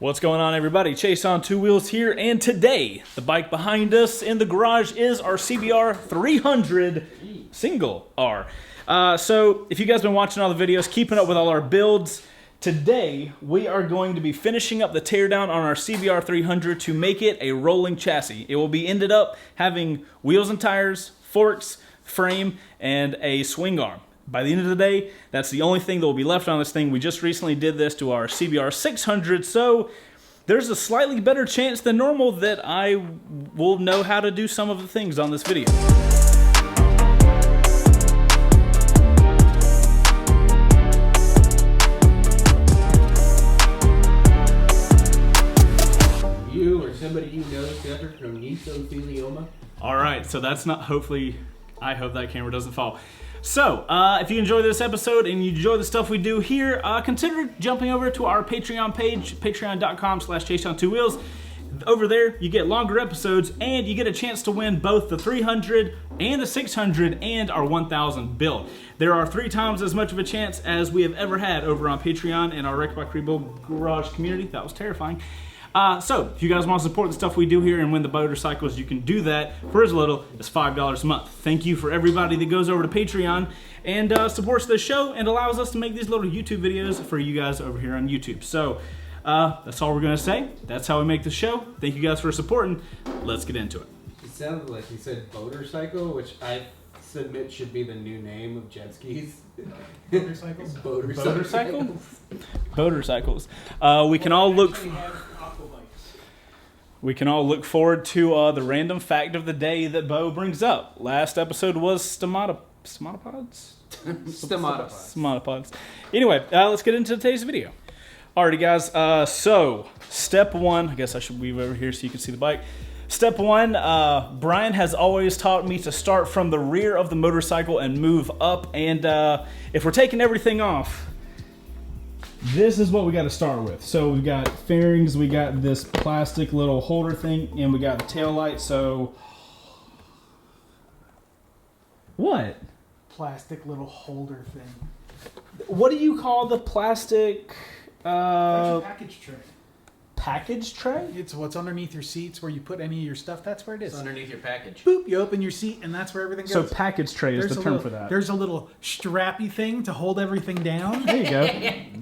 What's going on, everybody? Chaseontwowheels here, and today the bike behind us in the garage is our CBR 300 single R. So if you guys have been watching all the videos, keeping up with all our builds, today we are going to be finishing up the teardown on our CBR 300 to make it a rolling chassis. It will be ended up having wheels and tires, forks, frame, and a swing arm. By the end of the day, that's the only thing that will be left on this thing. We just recently did this to our CBR 600, so there's a slightly better chance than normal that I will know how to do some of the things on this video. You or somebody you know suffered from mesothelioma? All right, so that's not, hopefully, I hope that camera doesn't fall. So, if you enjoy this episode and you enjoy the stuff we do here, consider jumping over to our Patreon page, patreon.com/Chaseontwowheels. Over there, you get longer episodes and you get a chance to win both the 300 and the 600 and our 1000 build. There are 3 times as much of a chance as we have ever had over on Patreon and our Wreck Bike Rebuild Garage community. That was terrifying. So, if you guys want to support the stuff we do here and win the motorcycles, you can do that for as little as $5 a month. Thank you for everybody that goes over to Patreon and supports the show and allows us to make these little YouTube videos for you guys over here on YouTube. So, that's all we're going to say. That's how we make the show. Thank you guys for supporting. Let's get into it. It sounded like you said motorcycle, which I submit should be the new name of jet skis. Motorcycles? Motorcycles? Motorcycles. We can all look forward to the random fact of the day that Bo brings up. Last episode was stomatopods? Stomatopods. Anyway, let's get into today's video. Alrighty, guys. So, step one. I guess I should weave over here so you can see the bike. Step one, Brian has always taught me to start from the rear of the motorcycle and move up. And if we're taking everything off, this is what we got to start with. So we've got fairings, we got this plastic little holder thing, and we got the tail light. So what? Plastic little holder thing. What do you call the plastic That's a package tray. package tray? It's what's underneath your seats where you put any of your stuff. That's where it is. It's underneath your package. Boop, you open your seat and that's where everything So goes. package tray is the term for that. There's a little strappy thing to hold everything down. There you go.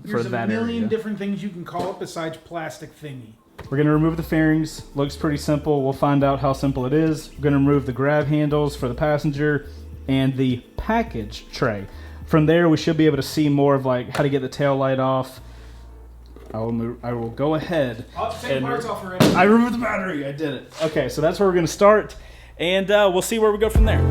There's For a that million area. different things you can call it besides plastic thingy. We're going to remove the fairings. Looks pretty simple. We'll find out how simple it is. We're going to remove the grab handles for the passenger and the package tray. From there, we should be able to see more of like how to get the tail light off. I will go ahead. Take parts off already. I removed the battery. I did it. Okay, so that's where we're going to start, and we'll see where we go from there.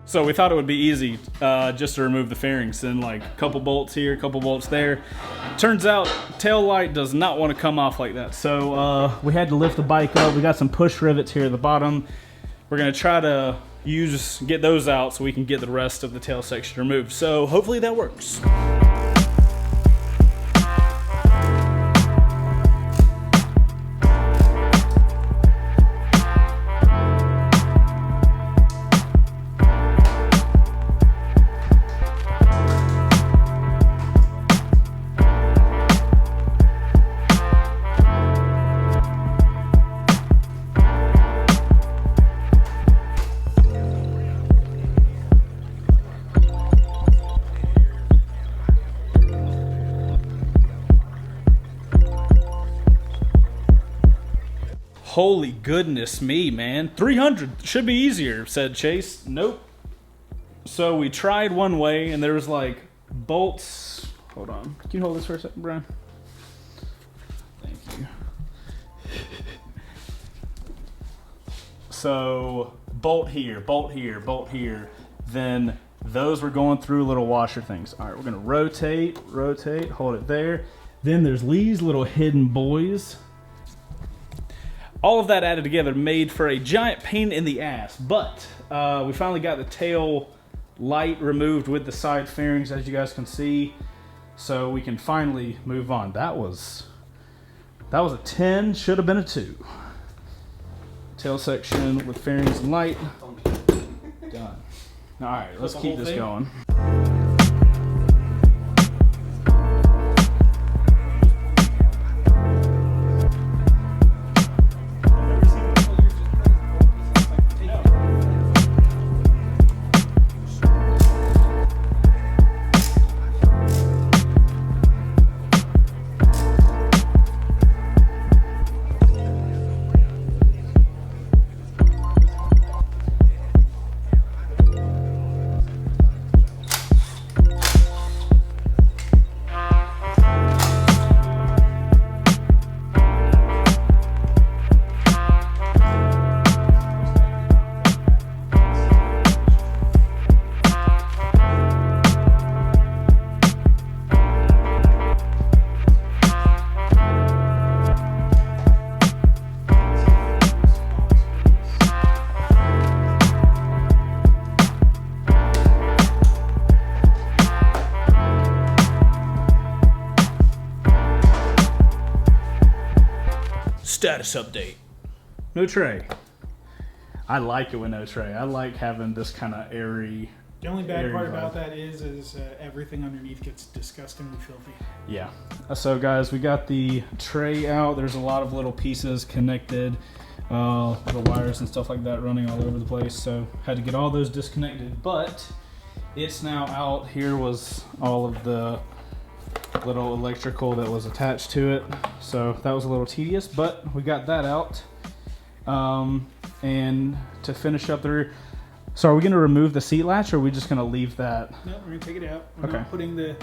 So we thought it would be easy just to remove the fairings and like a couple bolts here, a couple bolts there. Turns out tail light does not want to come off like that. So we had to lift the bike up. We got some push rivets here at the bottom. We're gonna try to get those out so we can get the rest of the tail section removed. So hopefully that works. Holy goodness me, man. 300 should be easier, said Chase. Nope. So we tried one way, and there was like bolts. Hold on. Can you hold this for a second, Brian? Thank you. So bolt here, bolt here, bolt here. Then those were going through little washer things. All right, we're gonna rotate, rotate, hold it there. Then there's these little hidden boys. All of that added together made for a giant pain in the ass, but we finally got the tail light removed with the side fairings, as you guys can see, so we can finally move on. That was a 10, should have been a 2. Tail section with fairings and light, done. All right, let's keep this going. Status update. No tray. I like it with no tray. I like having this kind of airy. The only bad part about that is everything underneath gets disgustingly filthy. Yeah. So guys, we got the tray out. There's a lot of little pieces connected, little wires and stuff like that running all over the place. So had to get all those disconnected, but it's now out. Here was all of the little electrical that was attached to it, so that was a little tedious, but we got that out. And to finish up the rear, so are we going to remove the seat latch, or are we just going to leave that? No, we're going to take it out. We're not putting the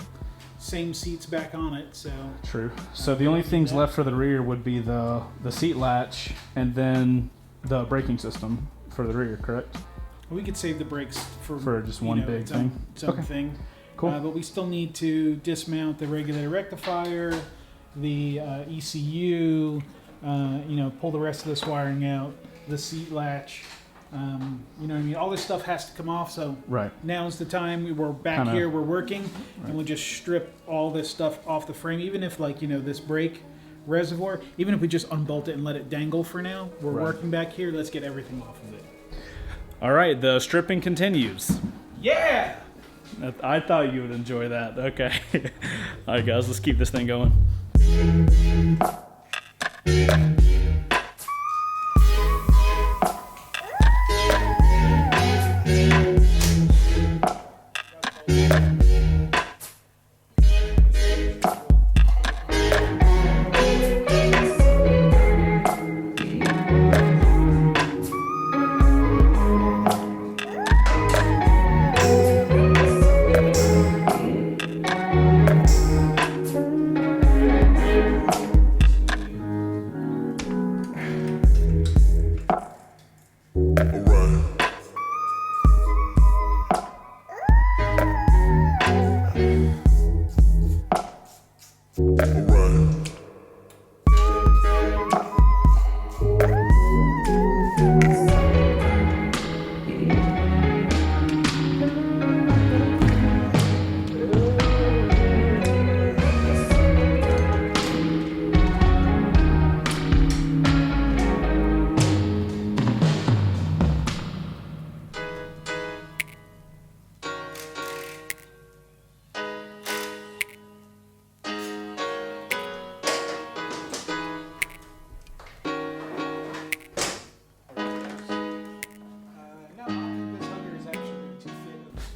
same seats back on it, so. True. So the only things left for the rear would be the seat latch and then the braking system for the rear, correct? We could save the brakes for just one big thing. Its own thing. Cool. But we still need to dismount the regulator rectifier, the ECU, pull the rest of this wiring out, the seat latch. You know what I mean? All this stuff has to come off, so now's the time. We're back here, we're working, and we'll just strip all this stuff off the frame, even if, this brake reservoir, even if we just unbolt it and let it dangle for now. We're working back here. Let's get everything off of it. All right, the stripping continues. Yeah! I thought you would enjoy that. Okay. All right, guys, let's keep this thing going.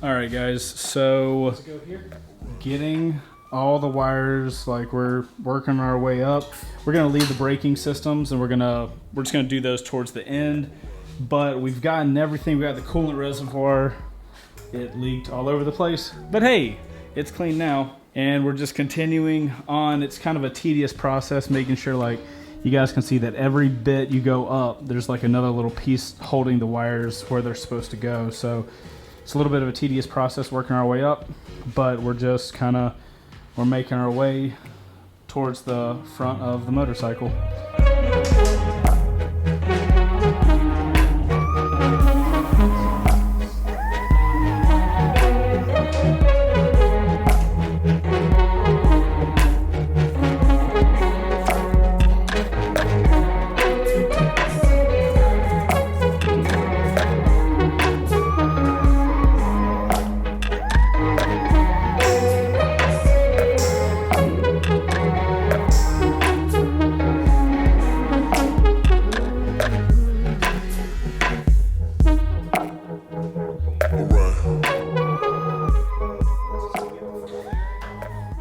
Alright guys, so Let's go here. Getting all the wires, we're working our way up. We're gonna leave the braking systems and we're just gonna do those towards the end. But we've gotten everything. We got the coolant reservoir. It leaked all over the place. But hey, it's clean now. And we're just continuing on. It's kind of a tedious process, making sure you guys can see that every bit you go up, there's like another little piece holding the wires where they're supposed to go. So it's a little bit of a tedious process working our way up, but we're just we're making our way towards the front of the motorcycle.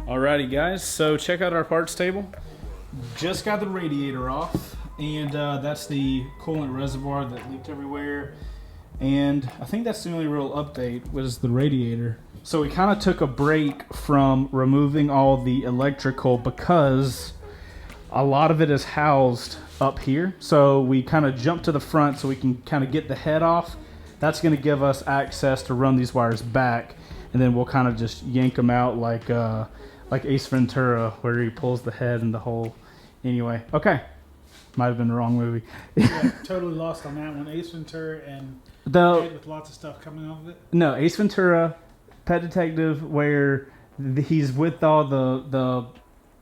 Alrighty guys, so check out our parts table. Just got the radiator off, and that's the coolant reservoir that leaked everywhere. And I think that's the only real update was the radiator. So we kind of took a break from removing all the electrical because a lot of it is housed up here. So we kind of jumped to the front so we can kind of get the head off. That's going to give us access to run these wires back, and then we'll kind of just yank them out like Ace Ventura, where he pulls the head and the whole. Anyway, okay, might have been the wrong movie. Yeah, totally lost on that one. Ace Ventura and The with lots of stuff coming off of it. no Ace Ventura, Pet Detective, where he's with all the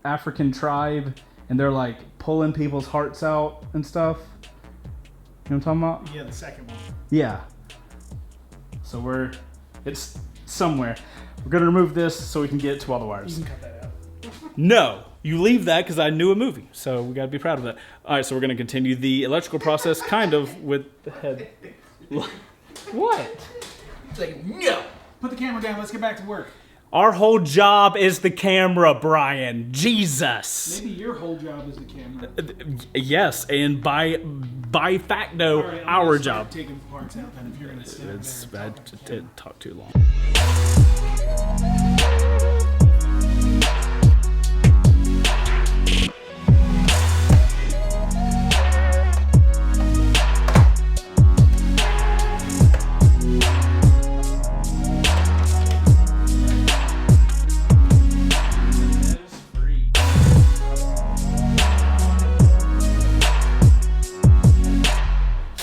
African tribe, and they're like pulling people's hearts out and stuff. You know what I'm talking about? Yeah, the second one. Yeah. So it's somewhere. We're gonna remove this so we can get to all the You wires. can cut that out. No, you leave that because I knew a movie, so we gotta be proud of that. All right, so we're gonna continue the electrical process, kind of with the head. What? It's like, no. Put the camera down. Let's get back to work. Our whole job is the camera, Brian. Jesus. Maybe your whole job is the camera. Yes, and by facto, All right, I'm our gonna start job. taking parts out then if you're gonna sit It's there. bad to talk too long.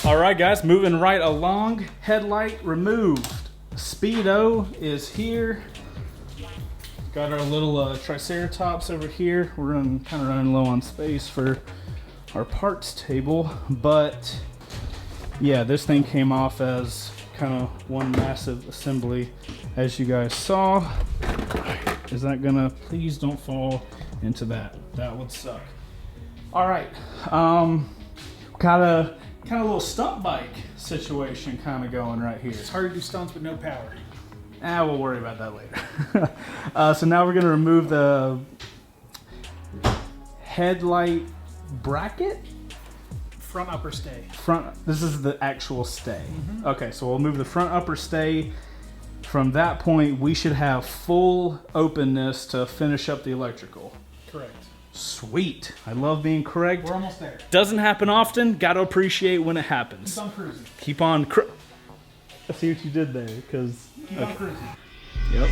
All right, guys, moving right along. Headlight removed. Speedo is here. Got our little Triceratops over here. We're kind of running low on space for our parts table, but yeah, this thing came off as kind of one massive assembly, as you guys saw. Is that gonna? Please don't fall into that. That would suck. All right, kind of little stunt bike situation kind of going right here. It's hard to do stunts with no power. We'll worry about that later. So now we're going to remove the headlight bracket. Front upper stay. This is the actual stay. Okay, so we'll move the front upper stay. From that point, we should have full openness to finish up the electrical. Correct. Sweet. I love being correct. We're almost there. Doesn't happen often. Got to appreciate when it happens. Keep on cruising. Keep on. I see what you did there, because. Keep on cruising. Yep.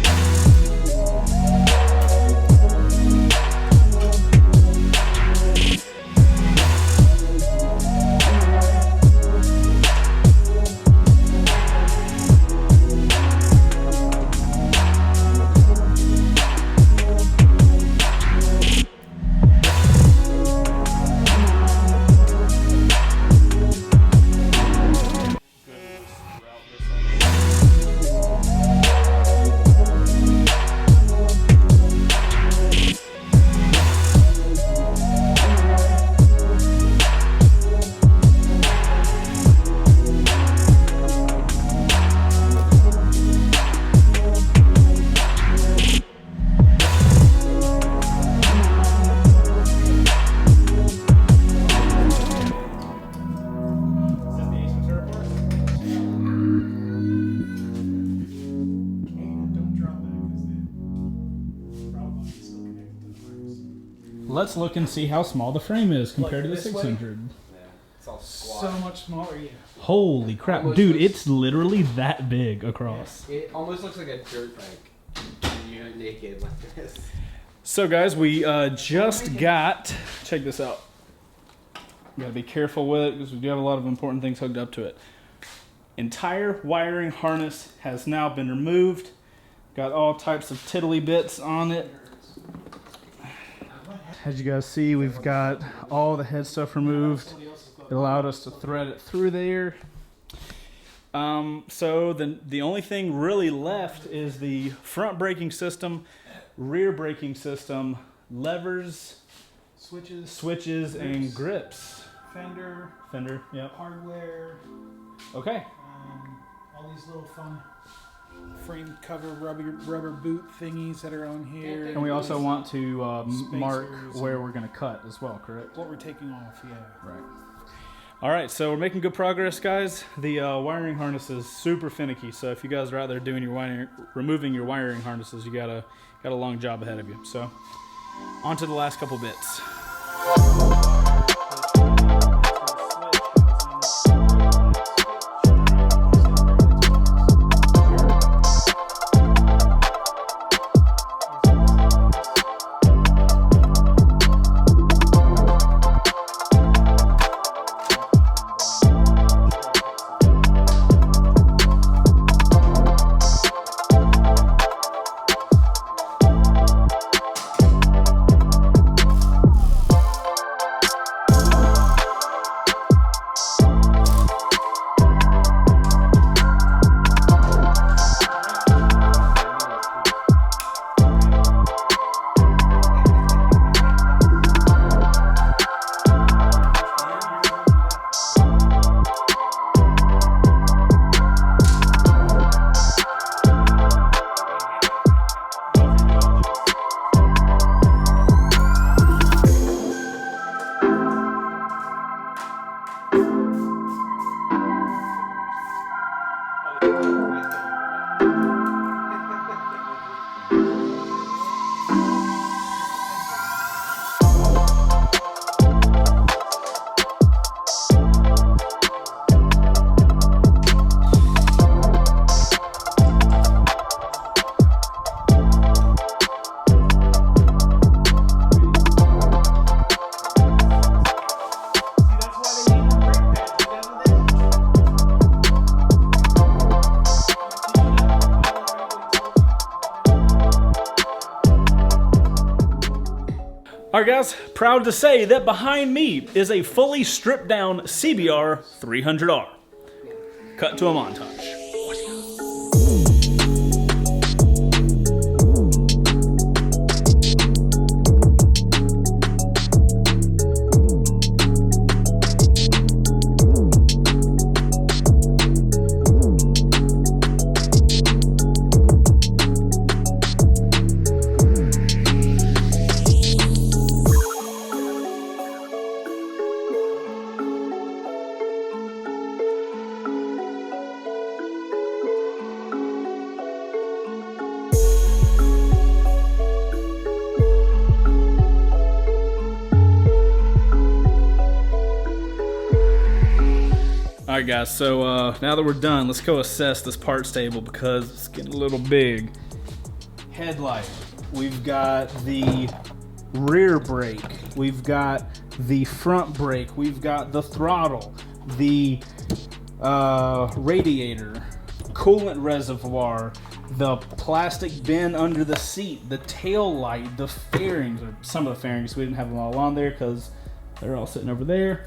let's look and see how small the frame is compared Like to the this way? 600. Yeah, it's all squat. So much smaller, yeah. Holy crap, Almost dude! looks- It's literally that big across. It almost looks like a dirt bike. You're naked like this. So guys, we just got. Check this out. You gotta be careful with it because we do have a lot of important things hooked up to it. Entire wiring harness has now been removed. Got all types of tiddly bits on it. As you guys see, we've got all the head stuff removed. It allowed us to thread it through there. So the only thing really left is the front braking system, rear braking system, levers, switches, and grips. Fender, yep. hardware, Okay. all these little fun frame cover rubber boot thingies that are on here. And we also want to mark Spacers where and- we're going to cut as well, correct? What we're taking off, yeah. Right. All right, so we're making good progress, guys. The wiring harness is super finicky, so if you guys are out there doing your wiring, removing your wiring harnesses, you got a long job ahead of you. So, on to the last couple bits. All right, guys, proud to say that behind me is a fully stripped down CBR 300R. Cut to a montage. Alright guys, so now that we're done, let's go assess this parts table because it's getting a little big. Headlight. We've got the rear brake. We've got the front brake. We've got the throttle. The radiator. Coolant reservoir. The plastic bin under the seat. The tail light. The fairings. Or some of the fairings. We didn't have them all on there because they're all sitting over there.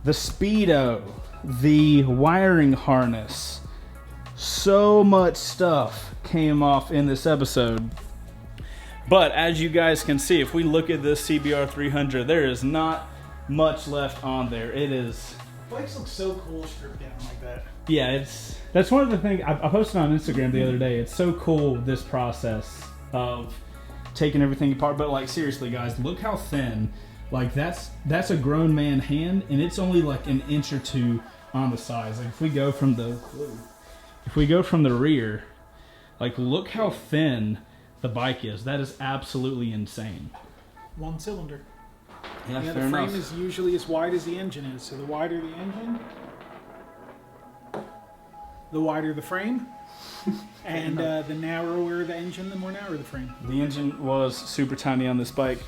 The speedo. The wiring harness. So much stuff came off in this episode. But as you guys can see, if we look at this CBR 300, there is not much left on there. It is... Bikes look so cool stripped down like that. Yeah, that's one of the things I posted on Instagram the other day. It's so cool, this process of taking everything apart. But like, seriously guys, look how thin. Like that's a grown man hand, and it's only like an inch or two on the sides. Like if we go from the rear, like look how thin the bike is. That is absolutely insane. One cylinder. Yeah, Yeah, fair the frame enough. is usually as wide as the engine is. So the wider the engine, the wider the frame. And the narrower the engine, the more narrow the frame. The engine was super tiny on this bike.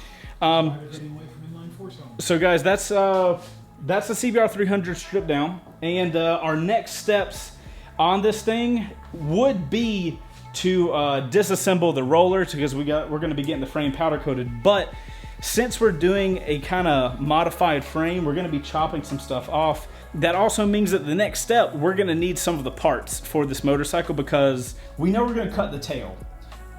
Wider getting away from inline four cylinder. So guys, that's the CBR 300 stripped down, and our next steps on this thing would be to disassemble the roller because we're going to be getting the frame powder coated. But since we're doing a kind of modified frame, we're going to be chopping some stuff off. That also means that the next step, we're going to need some of the parts for this motorcycle because we know we're going to cut the tail,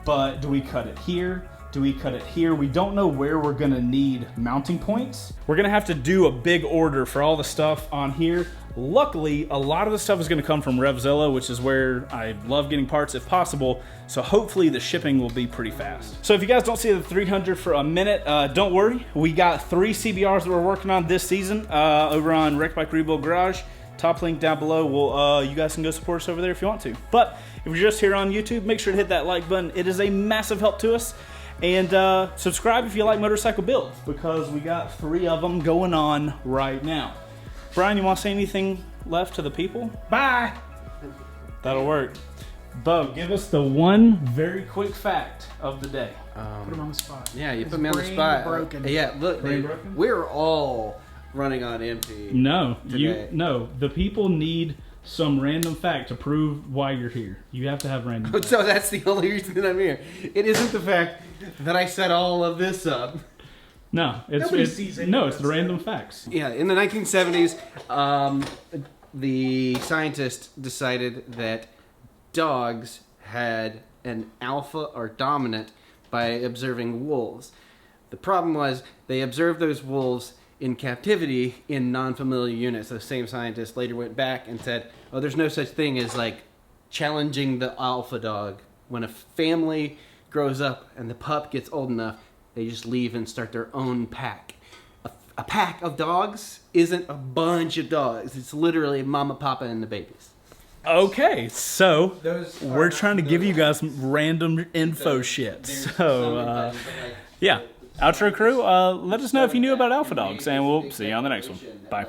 but do we cut it here? Do we cut it here? We don't know where we're gonna need mounting points. We're gonna have to do a big order for all the stuff on here. Luckily, a lot of the stuff is gonna come from Revzilla, which is where I love getting parts if possible. So hopefully the shipping will be pretty fast. So if you guys don't see the 300 for a minute, don't worry. We got 3 CBRs that we're working on this season over on Wreck Bike Rebuild Garage. Top link down below. You guys can go support us over there if you want to. But if you're just here on YouTube, make sure to hit that like button. It is a massive help to us. And subscribe if you like motorcycle builds because we got 3 of them going on right now. Brian, you want to say anything left to the people? Bye. That'll work. Bo, give us the one very quick fact of the day. Put him on the spot. Yeah, you His put me on the brain spot. broken. Yeah, look, Brain dude, broken? we're all running on empty. No, Today. the people need some random fact to prove why you're here. You have to have random facts. So that's the only reason that I'm here. It isn't the fact that I set all of this up. No, Nobody sees any of it's the that random stuff. facts. Yeah, in the 1970s, the scientists decided that dogs had an alpha or dominant by observing wolves. The problem was they observed those wolves in captivity in non-familiar units. Those same scientists later went back and said, oh, there's no such thing as like challenging the alpha dog. When a family grows up and the pup gets old enough, they just leave and start their own pack. A pack of dogs isn't a bunch of dogs. It's literally mama, papa, and the babies. Okay, so Those we're are- trying to give you guys some random info shit. So, yeah. Outro crew, let us know if you knew about alpha dogs, and we'll see you on the next one. Bye.